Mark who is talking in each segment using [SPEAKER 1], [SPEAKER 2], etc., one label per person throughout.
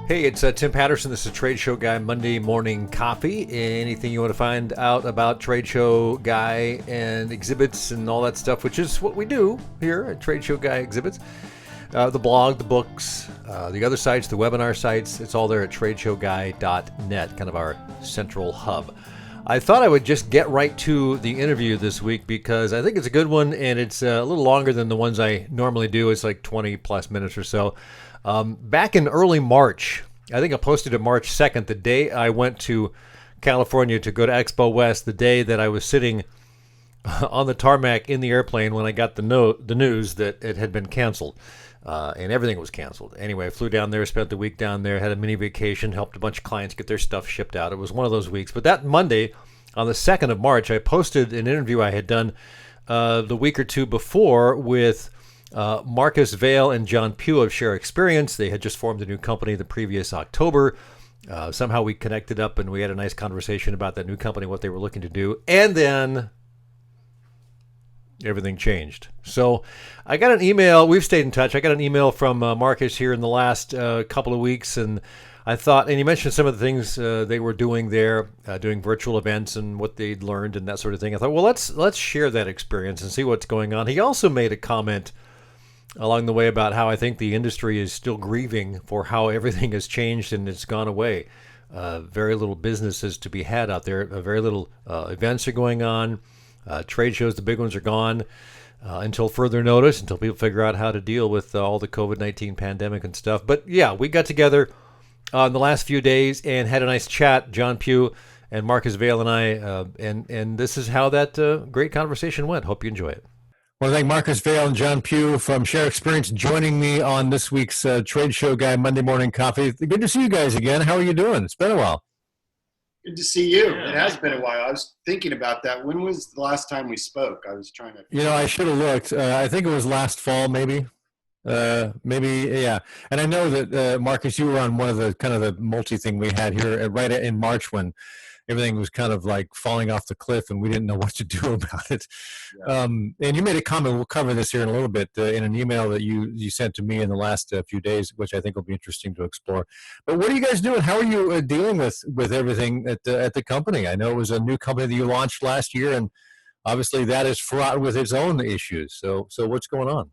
[SPEAKER 1] Hey, it's Tim Patterson. This is TradeshowGuy Monday Morning Coffee. Anything you want to find out about Trade Show Guy and exhibits and all that stuff, which is what we do here at Trade Show Guy Exhibits. The blog, the books, the other sites, the webinar sites, it's all there at TradeshowGuy.net, kind of our central hub. I thought I would just get right to the interview this week because I think it's a good one and it's a little longer than the ones I normally do. It's like 20 plus minutes or so. Back in early March, I think I posted it March 2nd, the day I went to California to go to Expo West, the day that I was sitting on the tarmac in the airplane when I got the news that it had been canceled. And everything was canceled. Anyway, I flew down there, spent the week down there, had a mini vacation, helped a bunch of clients get their stuff shipped out. It was one of those weeks. But that Monday, on the 2nd of March, I posted an interview I had done the week or two before with Marcus Vahle and John Pugh of Share Experience. They had just formed a new company the previous October. Somehow we connected up and we had a nice conversation about that new company, what they were looking to do. And then everything changed. So I got an email. We've stayed in touch. I got an email from Marcus here in the last couple of weeks, and I thought, and he mentioned some of the things they were doing there, doing virtual events and what they'd learned and that sort of thing. I thought, well, let's share that experience and see what's going on. He also made a comment along the way about how I think the industry is still grieving for how everything has changed and it's gone away. Very little business is to be had out there. Very little events are going on. Trade shows, the big ones, are gone until further notice, until people figure out how to deal with all the COVID-19 pandemic and stuff. But yeah, we got together in the last few days and had a nice chat, John Pugh and Marcus Vahle and I, and this is how that great conversation went. Hope you enjoy it. Well, I thank Marcus Vahle and John Pugh from Share Experience joining me on this week's Trade Show Guy Monday Morning Coffee. Good to see you guys again. How are you doing? It's been a while.
[SPEAKER 2] Good to see you. It has been a while. I was thinking about that. When was the last time we spoke? I was trying to.
[SPEAKER 1] I should have looked. I think it was last fall, maybe. Yeah. And I know that, Marcus, you were on one of the kind of the multi thing we had here right in March when everything was kind of like falling off the cliff and we didn't know what to do about it. Yeah. And you made a comment, we'll cover this here in a little bit, in an email that you sent to me in the last few days, which I think will be interesting to explore. But what are you guys doing? How are you dealing with everything at the company? I know it was a new company that you launched last year, and obviously that is fraught with its own issues. So what's going on?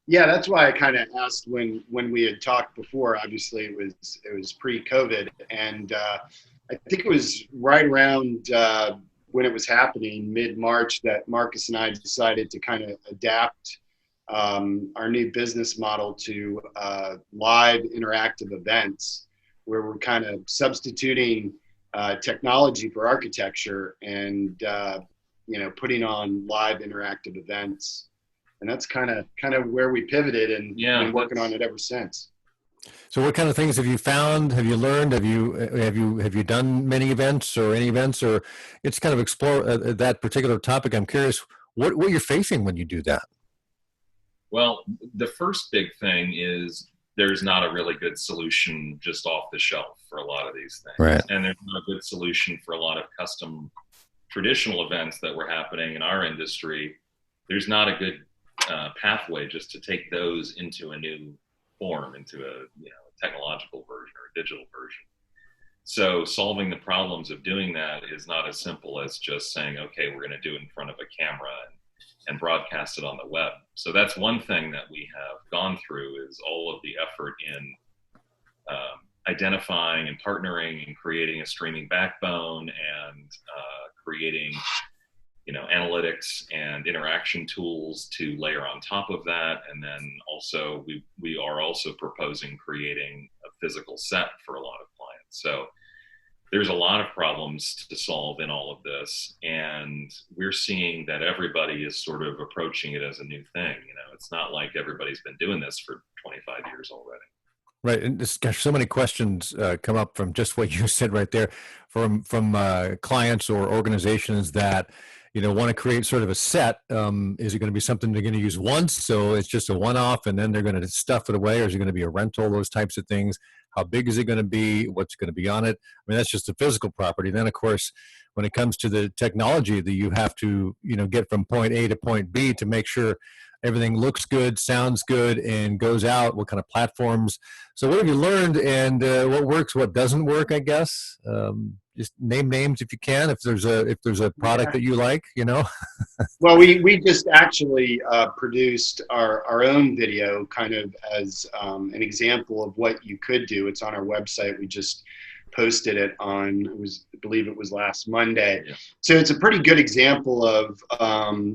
[SPEAKER 2] Yeah, that's why I kind of asked when we had talked before. Obviously, it was pre-COVID, and I think it was right around when it was happening, mid-March, that Marcus and I decided to kind of adapt our new business model to live interactive events, where we're kind of substituting technology for architecture and putting on live interactive events. And that's kind of where we pivoted and been working on it ever since.
[SPEAKER 1] So what kind of things have you found? Have you learned? Have you done many events or any events, or it's kind of explore that particular topic? I'm curious what you're facing when you do that.
[SPEAKER 3] Well, the first big thing is there's not a really good solution just off the shelf for a lot of these things.
[SPEAKER 1] Right.
[SPEAKER 3] And there's not a good solution for a lot of custom traditional events that were happening in our industry. There's not a good pathway just to take those into a new form, into a technological version or a digital version. So solving the problems of doing that is not as simple as just saying, okay, we're going to do it in front of a camera and broadcast it on the web. So that's one thing that we have gone through, is all of the effort in identifying and partnering and creating a streaming backbone and creating analytics and interaction tools to layer on top of that. And then also we are also proposing creating a physical set for a lot of clients. So there's a lot of problems to solve in all of this. And we're seeing that everybody is sort of approaching it as a new thing. It's not like everybody's been doing this for 25 years already.
[SPEAKER 1] Right, and gosh, so many questions come up from just what you said right there, from clients or organizations that want to create sort of a set. Is it going to be something they're going to use once, so it's just a one-off, and then they're going to stuff it away, or is it going to be a rental? Those types of things. How big is it going to be? What's going to be on it? I mean, that's just the physical property. Then, of course, when it comes to the technology that you have to get from point A to point B to make sure everything looks good, sounds good, and goes out? What kind of platforms? So what have you learned, and what works, what doesn't work, I guess? Just name names if you can, if there's a product that you like,
[SPEAKER 2] Well, we just actually produced our own video kind of as an example of what you could do. It's on our website. We just posted it on, I believe it was last Monday.
[SPEAKER 3] Yeah.
[SPEAKER 2] So it's a pretty good example of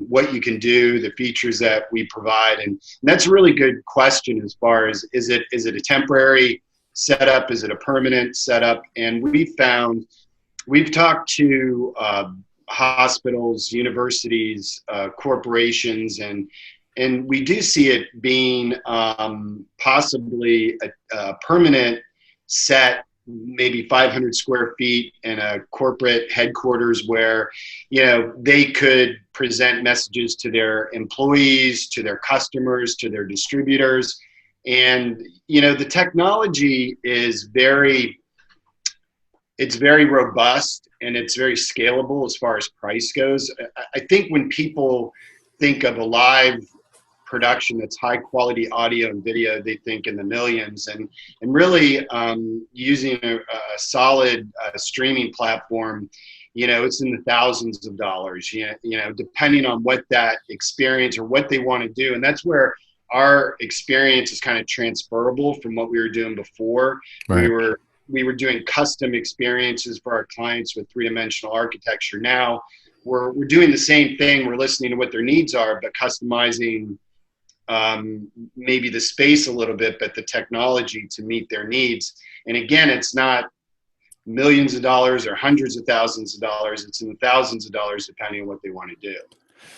[SPEAKER 2] what you can do, the features that we provide. And that's a really good question as far as, is it a temporary setup? Is it a permanent setup? And we've talked to hospitals, universities, corporations, and we do see it being possibly a permanent set, maybe 500 square feet in a corporate headquarters where, they could present messages to their employees, to their customers, to their distributors. And, the technology is it's very robust and it's very scalable as far as price goes. I think when people think of a live production that's high quality audio and video, they think in the millions, and really using a solid streaming platform, it's in the thousands of dollars, depending on what that experience or what they want to do. And that's where our experience is kind of transferable from what we were doing before.
[SPEAKER 1] Right.
[SPEAKER 2] We were doing custom experiences for our clients with three-dimensional architecture. Now we're doing the same thing. We're listening to what their needs are, but customizing maybe the space a little bit, but the technology to meet their needs. And again, it's not millions of dollars or hundreds of thousands of dollars. It's in the thousands of dollars depending on what they want to do.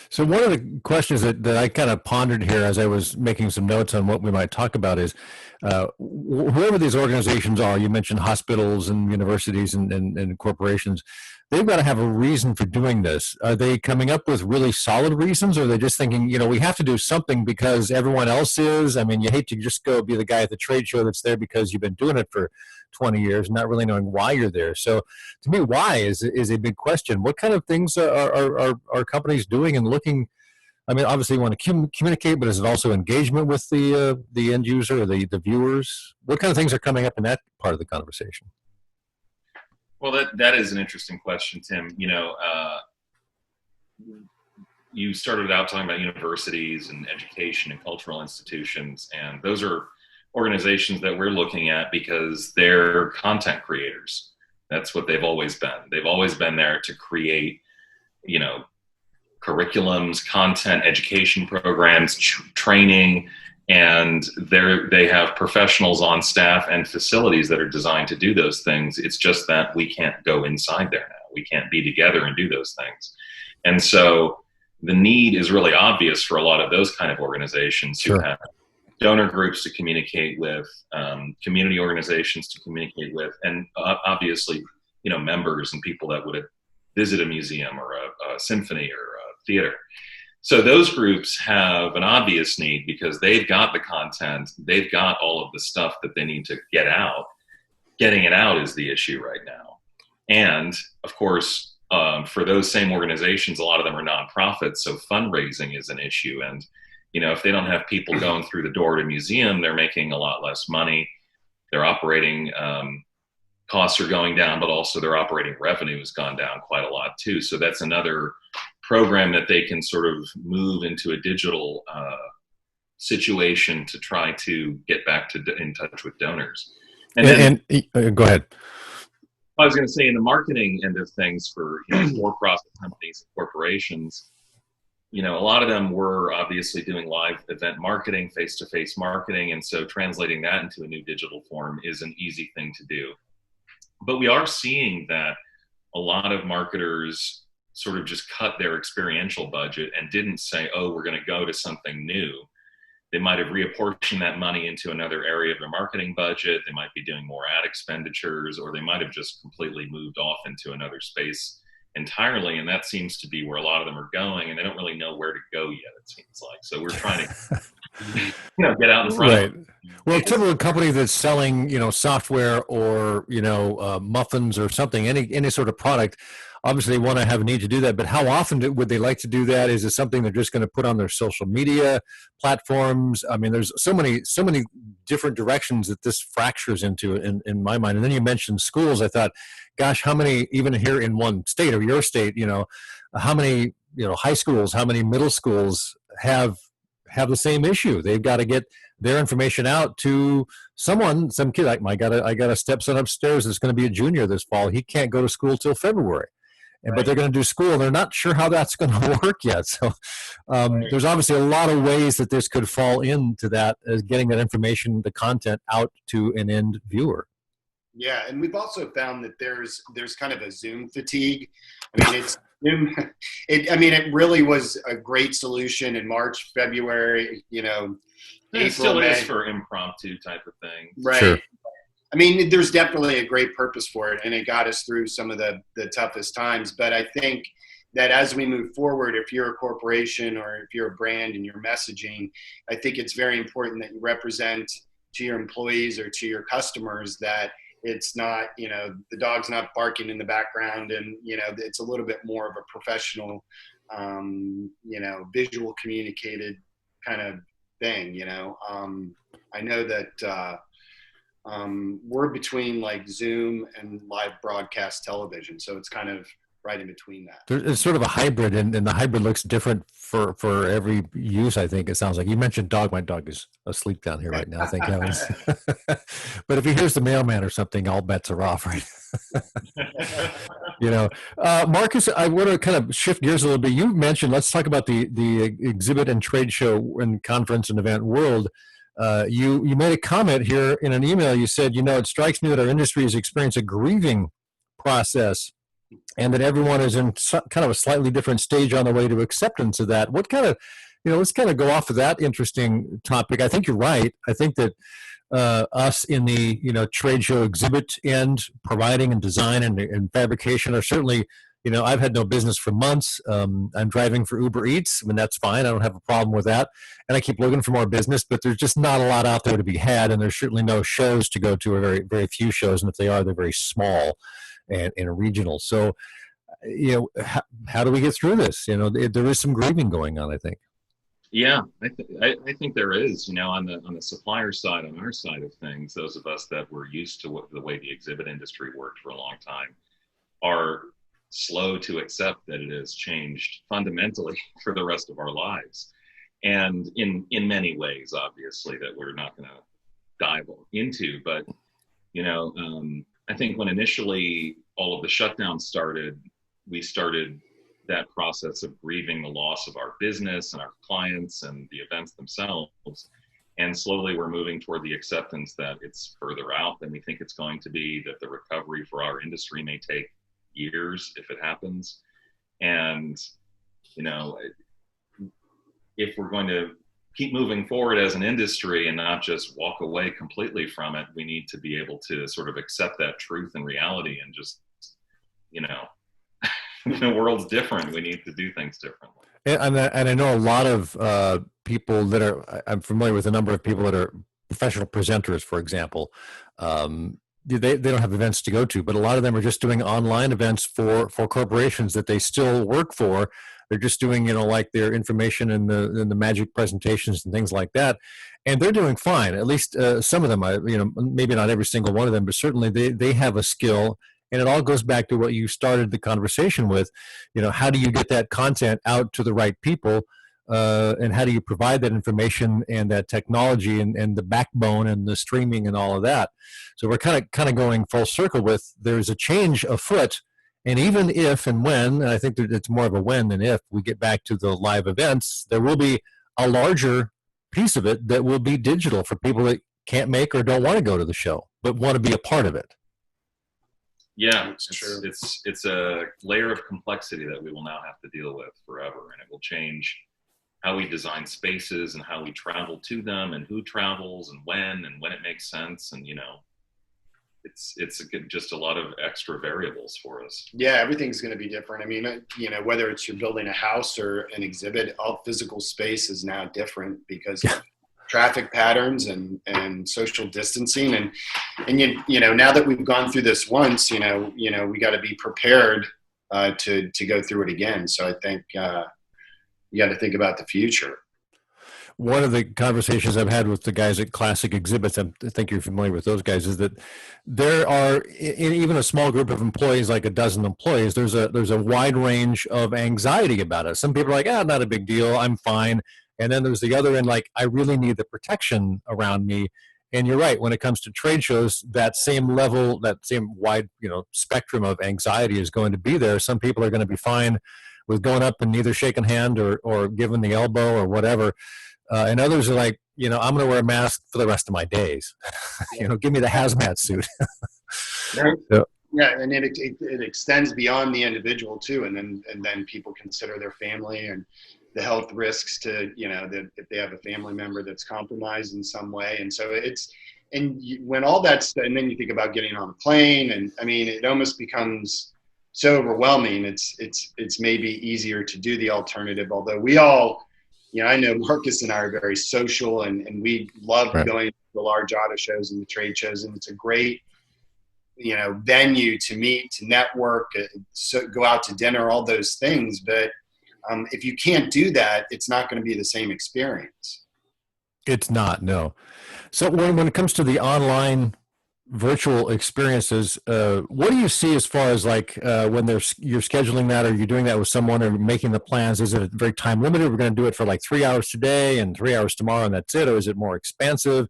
[SPEAKER 1] So one of the questions that I kind of pondered here as I was making some notes on what we might talk about is whoever these organizations are, you mentioned hospitals and universities and corporations, they've got to have a reason for doing this. Are they coming up with really solid reasons, or are they just thinking, we have to do something because everyone else is? I mean, you hate to just go be the guy at the trade show that's there because you've been doing it for 20 years, not really knowing why you're there. So to me, why is a big question. What kind of things are companies doing and looking? I mean, obviously you want to communicate, but is it also engagement with the end user or the viewers? What kind of things are coming up in that part of the conversation?
[SPEAKER 3] Well, that is an interesting question, Tim. You started out talking about universities and education and cultural institutions, and those are organizations that we're looking at because they're content creators. That's what they've always been. They've always been there to create, curriculums, content, education programs, training, and they have professionals on staff and facilities that are designed to do those things. It's just that we can't go inside there now. We can't be together and do those things. And so the need is really obvious for a lot of those kind of organizations who have donor groups to communicate with, community organizations to communicate with, and obviously, members and people that would visit a museum or a symphony or a theater. So those groups have an obvious need because they've got the content, they've got all of the stuff that they need to get out. Getting it out is the issue right now. And of course, for those same organizations, a lot of them are nonprofits, so fundraising is an issue. And if they don't have people going through the door to a museum, they're making a lot less money. Their operating costs are going down, but also their operating revenue has gone down quite a lot too. So that's another program that they can sort of move into a digital situation to try to get back in touch with donors. And
[SPEAKER 1] go ahead.
[SPEAKER 3] I was going to say, in the marketing end of things for for-profit companies and corporations, a lot of them were obviously doing live event marketing, face-to-face marketing, and so translating that into a new digital form is an easy thing to do. But we are seeing that a lot of marketers sort of just cut their experiential budget and didn't say, oh, we're going to go to something new. They might have reapportioned that money into another area of their marketing budget. They might be doing more ad expenditures, or they might have just completely moved off into another space entirely. And that seems to be where a lot of them are going, and they don't really know where to go yet, it seems like. So we're trying to get out in front of them.
[SPEAKER 1] Well, a typical company that's selling, software or, muffins or something, any sort of product, obviously they want to have a need to do that, but how often would they like to do that? Is it something they're just going to put on their social media platforms? I mean, there's so many different directions that this fractures into in my mind. And then you mentioned schools. I thought, gosh, how many, even here in one state or your state, how many, high schools, how many middle schools have the same issue? They've got to get their information out to some kid. Like, I got a stepson upstairs that's going to be a junior this fall. He can't go to school till February. Right. But they're going to do school, and they're not sure how that's going to work yet. So there's obviously a lot of ways that this could fall into that, as getting that information, the content out to an end viewer.
[SPEAKER 2] Yeah, and we've also found that there's kind of a Zoom fatigue. I mean, it really was a great solution in March, February, April,
[SPEAKER 3] it still
[SPEAKER 2] May.
[SPEAKER 3] is for impromptu type of thing.
[SPEAKER 2] Right.
[SPEAKER 1] Sure.
[SPEAKER 2] I mean, there's definitely a great purpose for it, and it got us through some of the toughest times. But I think that as we move forward, if you're a corporation or if you're a brand and you're messaging, I think it's very important that you represent to your employees or to your customers that it's not, the dog's not barking in the background, and, it's a little bit more of a professional, visual communicated kind of thing, I know that we're between like Zoom and live broadcast television. So it's kind of right in between that.
[SPEAKER 1] It's sort of a hybrid, and the hybrid looks different for every use, I think. It sounds like. You mentioned dog. My dog is asleep down here right now, thank heavens. But if he hears the mailman or something, all bets are off, right? Marcus, I want to kind of shift gears a little bit. You mentioned, let's talk about the exhibit and trade show and conference and event world. You made a comment here in an email. You said, it strikes me that our industry has experienced a grieving process, and that everyone is in kind of a slightly different stage on the way to acceptance of that. What kind of, let's kind of go off of that interesting topic. I think you're right. I think that us in the, trade show exhibit end, providing and design and fabrication are certainly, I've had no business for months. I'm driving for Uber Eats. I mean, that's fine. I don't have a problem with that. And I keep looking for more business, but there's just not a lot out there to be had. And there's certainly no shows to go to, or very, very few shows. And if they are, they're very small and regional. So, how do we get through this? There is some grieving going on, I think.
[SPEAKER 3] Yeah, I think there is. On the supplier side, on our side of things, those of us that were used to the way the exhibit industry worked for a long time are slow to accept that it has changed fundamentally for the rest of our lives, and in many ways, obviously, that we're not going to dive into. But I think when initially all of the shutdowns started, we started that process of grieving the loss of our business and our clients and the events themselves. And slowly we're moving toward the acceptance that it's further out than we think it's going to be, that the recovery for our industry may take years if it happens. And, if we're going to keep moving forward as an industry and not just walk away completely from it, we need to be able to sort of accept that truth and reality and just, the world's different. We need to do things differently.
[SPEAKER 1] And I know a lot of people that I'm familiar with a number of people that are professional presenters, for example. They don't have events to go to, but a lot of them are just doing online events for corporations that they still work for. They're just doing, like their information and the magic presentations and things like that. And they're doing fine. At least some of them, maybe not every single one of them, but certainly they have a skill. And it all goes back to what you started the conversation with. How do you get that content out to the right people? And how do you provide that information and that technology and the backbone and the streaming and all of that? So we're kind of going full circle with, there's a change afoot. And even if and when, and I think that it's more of a when than if, we get back to the live events, there will be a larger piece of it that will be digital for people that can't make or don't want to go to the show, but want to be a part of it.
[SPEAKER 3] Yeah, it's a layer of complexity that we will now have to deal with forever, and it will change how we design spaces and how we travel to them and who travels and when it makes sense. And, it's just a lot of extra variables for us.
[SPEAKER 2] Yeah, everything's going to be different. I mean, whether it's you're building a house or an exhibit, all physical space is now different because of traffic patterns and social distancing. And now that we've gone through this once, we got to be prepared to go through it again. So I think you got to think about the future.
[SPEAKER 1] One of the conversations I've had with the guys at Classic Exhibits, I think you're familiar with those guys, is that there are, in even a small group of employees, like a dozen employees, there's a wide range of anxiety about it. Some people are like, not a big deal, I'm fine. And then there's the other end, like, I really need the protection around me. And you're right, when it comes to trade shows, that same level, that same wide, spectrum of anxiety is going to be there. Some people are going to be fine with going up and either shaking hand or giving the elbow or whatever. And others are like, I'm going to wear a mask for the rest of my days. Give me the hazmat suit.
[SPEAKER 2] So, yeah, and it extends beyond the individual too, and then people consider their family and the health risks to, that if they have a family member that's compromised in some way, and so when all that's, and then you think about getting on a plane, and I mean, it almost becomes so overwhelming. It's maybe easier to do the alternative, although we all. I know Marcus and I are very social, and we love going to the large auto shows and the trade shows, and it's a great, venue to meet, to network, go out to dinner, all those things. But if you can't do that, it's not going to be the same experience.
[SPEAKER 1] It's not, no. So when it comes to the online virtual experiences, what do you see as far as like when you're scheduling that, or you're doing that with someone, or making the plans? Is it very time limited? We're going to do it for like 3 hours today and 3 hours tomorrow, and that's it? Or is it more expansive?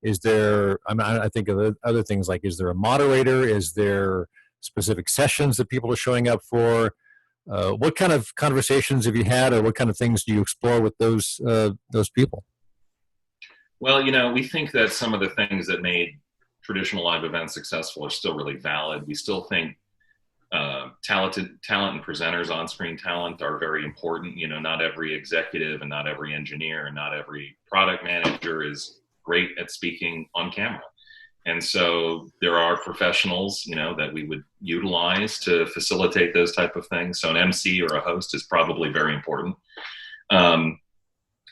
[SPEAKER 1] Is there, I think of the other things, like, is there a moderator? Is there specific sessions that people are showing up for? What kind of conversations have you had, or what kind of things do you explore with those people?
[SPEAKER 3] Well, we think that some of the things that made traditional live events successful are still really valid. We still think talent and presenters, on-screen talent, are very important. Not every executive and not every engineer and not every product manager is great at speaking on camera. And so there are professionals, that we would utilize to facilitate those type of things. So an MC or a host is probably very important. And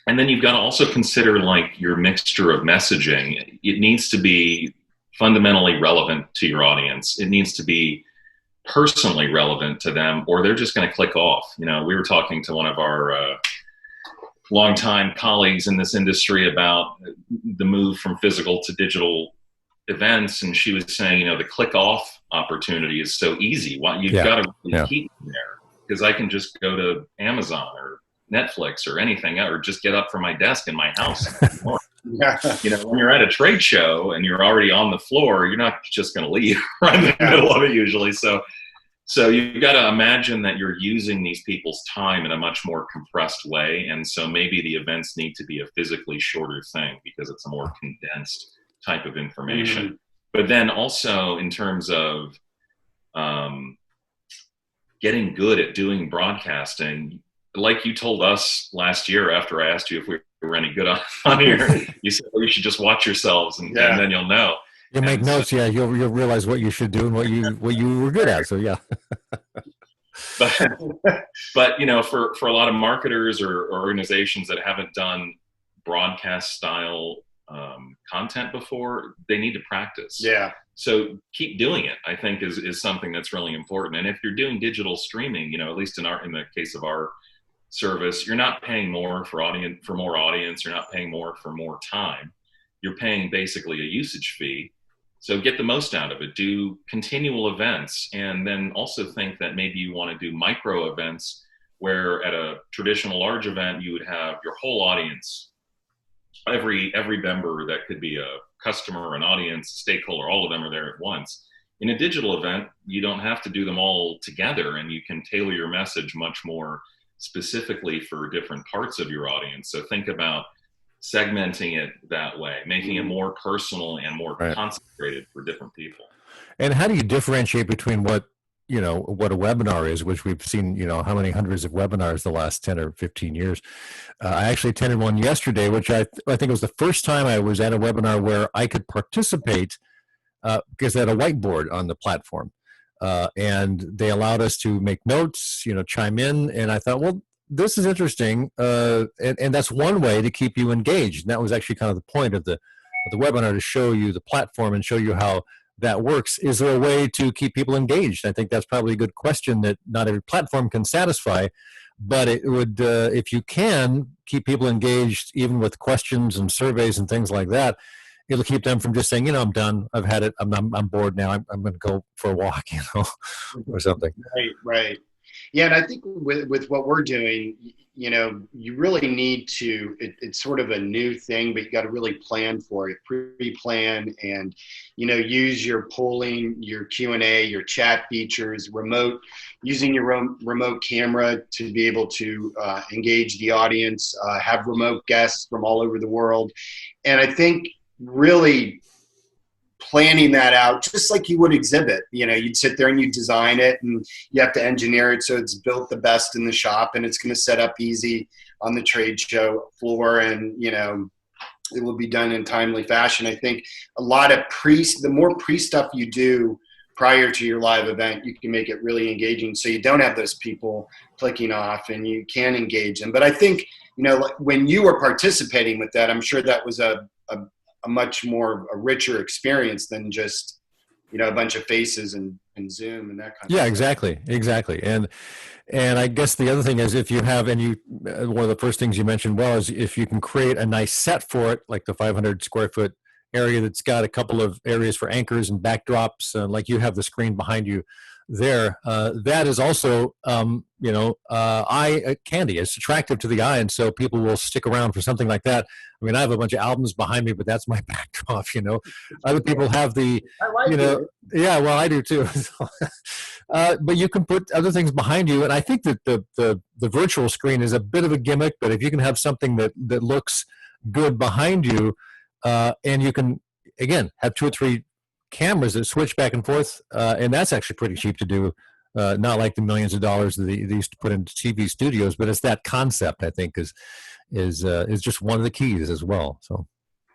[SPEAKER 3] then you've got to also consider, like, your mixture of messaging. It needs to be fundamentally relevant to your audience. It needs to be personally relevant to them, or they're just going to click off. We were talking to one of our longtime colleagues in this industry about the move from physical to digital events, and she was saying, the click off opportunity is so easy. You've got to really keep them there, because I can just go to Amazon or Netflix or anything, or just get up from my desk in my house. When you're at a trade show and you're already on the floor, you're not just going to leave right in the middle of it usually. So you've got to imagine that you're using these people's time in a much more compressed way. And so maybe the events need to be a physically shorter thing, because it's a more condensed type of information. Mm-hmm. But then also in terms of getting good at doing broadcasting, like you told us last year after I asked you if we were any good on here, you said, well, you should just watch yourselves and then you'll know.
[SPEAKER 1] You'll make notes, you'll realize what you should do and what you were good at. So yeah.
[SPEAKER 3] but for a lot of marketers or organizations that haven't done broadcast style content before, they need to practice.
[SPEAKER 2] Yeah.
[SPEAKER 3] So keep doing it, I think is something that's really important. And if you're doing digital streaming, at least in the case of our service, you're not paying more for more audience. You're not paying more for more time. You're paying basically a usage fee. So get the most out of it. Do continual events, and then also think that maybe you want to do micro events, where at a traditional large event you would have your whole audience, every member that could be a customer, an audience, a stakeholder, all of them are there at once. In a digital event, you don't have to do them all together, and you can tailor your message much more specifically for different parts of your audience. So think about segmenting it that way, making it more personal and more concentrated for different people.
[SPEAKER 1] And how do you differentiate between what a webinar is, which we've seen, how many hundreds of webinars the last 10 or 15 years. I actually attended one yesterday, which I think was the first time I was at a webinar where I could participate because they had a whiteboard on the platform. And they allowed us to make notes, chime in. And I thought, well, this is interesting. And that's one way to keep you engaged. And that was actually kind of the point of the webinar, to show you the platform and show you how
[SPEAKER 4] that works. Is there a way to keep people engaged? I think that's probably a good question that not every platform can satisfy, but it would, if you can keep people engaged, even with questions and surveys and things like that, it'll keep them from just saying, I'm done. I've had it. I'm bored now. I'm going to go for a walk, or something.
[SPEAKER 2] Right. Yeah, and I think with what we're doing, you really need to. It's sort of a new thing, but you got to really plan for it, pre-plan, and use your polling, your Q&A, your chat features, using your remote camera to be able to engage the audience, have remote guests from all over the world, and I think really planning that out just like you would exhibit. You'd sit there and you design it, and you have to engineer it so it's built the best in the shop, and it's going to set up easy on the trade show floor, and it will be done in timely fashion. I think a lot of the more stuff you do prior to your live event, you can make it really engaging, so you don't have those people clicking off, and you can engage them. But I think when you were participating with that, I'm sure that was a much more a richer experience than just a bunch of faces and Zoom and that kind of
[SPEAKER 4] stuff. Exactly. And I guess the other thing is, if you have, one of the first things you mentioned is if you can create a nice set for it, like the 500 square foot area that's got a couple of areas for anchors and backdrops, like you have the screen behind you there, that is also eye candy. It's attractive to the eye, and so people will stick around for something like that. I mean, I have a bunch of albums behind me, but that's my backdrop. Other people have the, yeah, well, I do too. But you can put other things behind you, and I think that the virtual screen is a bit of a gimmick. But if you can have something that looks good behind you, and you can again have 2 or 3 cameras that switch back and forth, and that's actually pretty cheap to do. Not like the millions of dollars that they used to put into TV studios, but it's that concept, I think, is just one of the keys as well. So,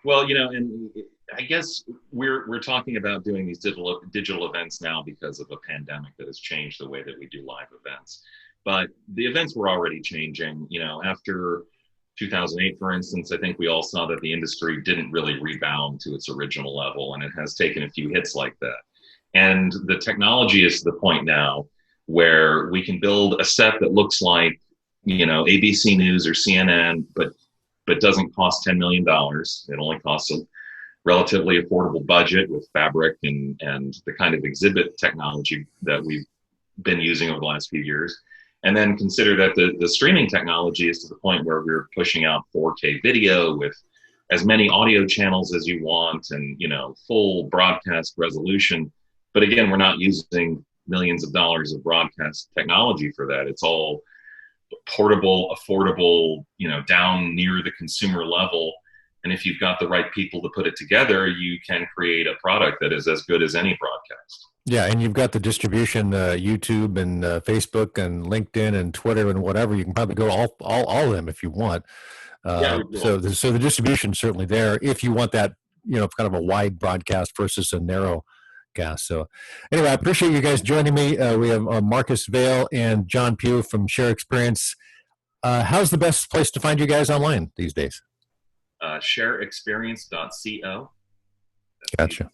[SPEAKER 3] well, and I guess we're talking about doing these digital events now because of a pandemic that has changed the way that we do live events. But the events were already changing. After 2008, for instance, I think we all saw that the industry didn't really rebound to its original level, and it has taken a few hits like that. And the technology is to the point now where we can build a set that looks like, ABC News or CNN, but doesn't cost $10 million. It only costs a relatively affordable budget with fabric and the kind of exhibit technology that we've been using over the last few years. And then consider that the streaming technology is to the point where we're pushing out 4K video with as many audio channels as you want, and full broadcast resolution. But again, we're not using millions of dollars of broadcast technology for that. It's all portable, affordable, down near the consumer level. And if you've got the right people to put it together, you can create a product that is as good as any broadcast.
[SPEAKER 4] Yeah, and you've got the distribution, YouTube and Facebook and LinkedIn and Twitter and whatever. You can probably go all of them if you want. So the distribution's certainly there if you want that, kind of a wide broadcast versus a narrow cast. So anyway, I appreciate you guys joining me. We have Marcus Vahle and John Pugh from Share Experience. How's the best place to find you guys online these days?
[SPEAKER 3] Shareexperience.co.
[SPEAKER 4] Gotcha.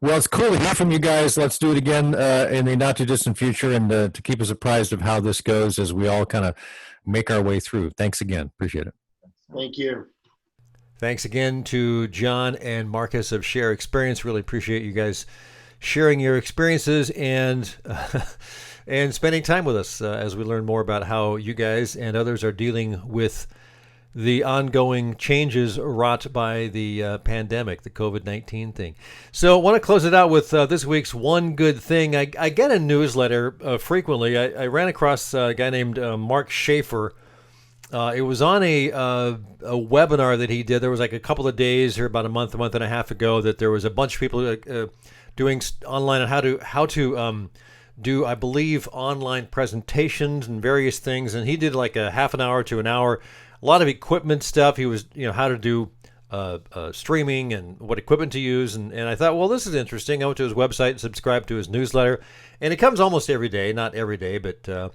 [SPEAKER 4] Well, it's cool to hear from you guys. Let's do it again in the not too distant future, and to keep us apprised of how this goes as we all kind of make our way through. Thanks again. Appreciate it.
[SPEAKER 2] Thank you.
[SPEAKER 1] Thanks again to John and Marcus of Share Experience. Really appreciate you guys sharing your experiences and spending time with us as we learn more about how you guys and others are dealing with the ongoing changes wrought by the pandemic, the COVID-19 thing. So I want to close it out with this week's one good thing. I get a newsletter frequently. I ran across a guy named Mark Schaefer. It was on a webinar that he did. There was like a couple of days or about a month and a half ago that there was a bunch of people doing online on how to do, I believe, online presentations and various things. And he did like a half an hour to an hour. A lot of equipment stuff. He was, how to do streaming and what equipment to use. And I thought, well, this is interesting. I went to his website and subscribed to his newsletter. And it comes almost every day, not every day, but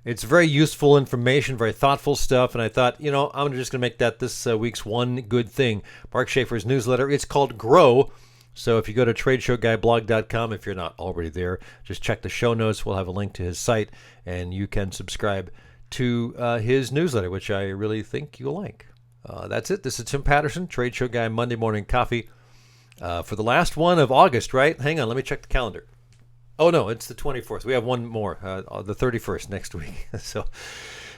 [SPEAKER 1] it's very useful information, very thoughtful stuff. And I thought, I'm just going to make that this week's one good thing. Mark Schaefer's newsletter. It's called Grow. So if you go to TradeshowGuyBlog.com, if you're not already there, just check the show notes. We'll have a link to his site, and you can subscribe to his newsletter, which I really think you'll like. That's it. This is Tim Patterson, Trade Show Guy Monday Morning Coffee. For the last one of August, right? Hang on, let me check the calendar. Oh, no, it's the 24th. We have one more, the 31st next week. So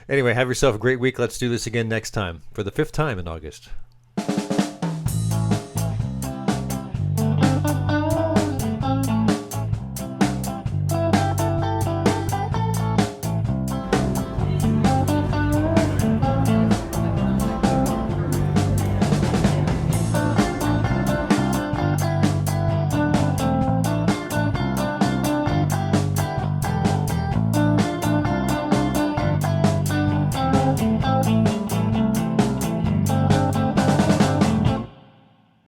[SPEAKER 1] anyway, have yourself a great week. Let's do this again next time for the 5th time in August.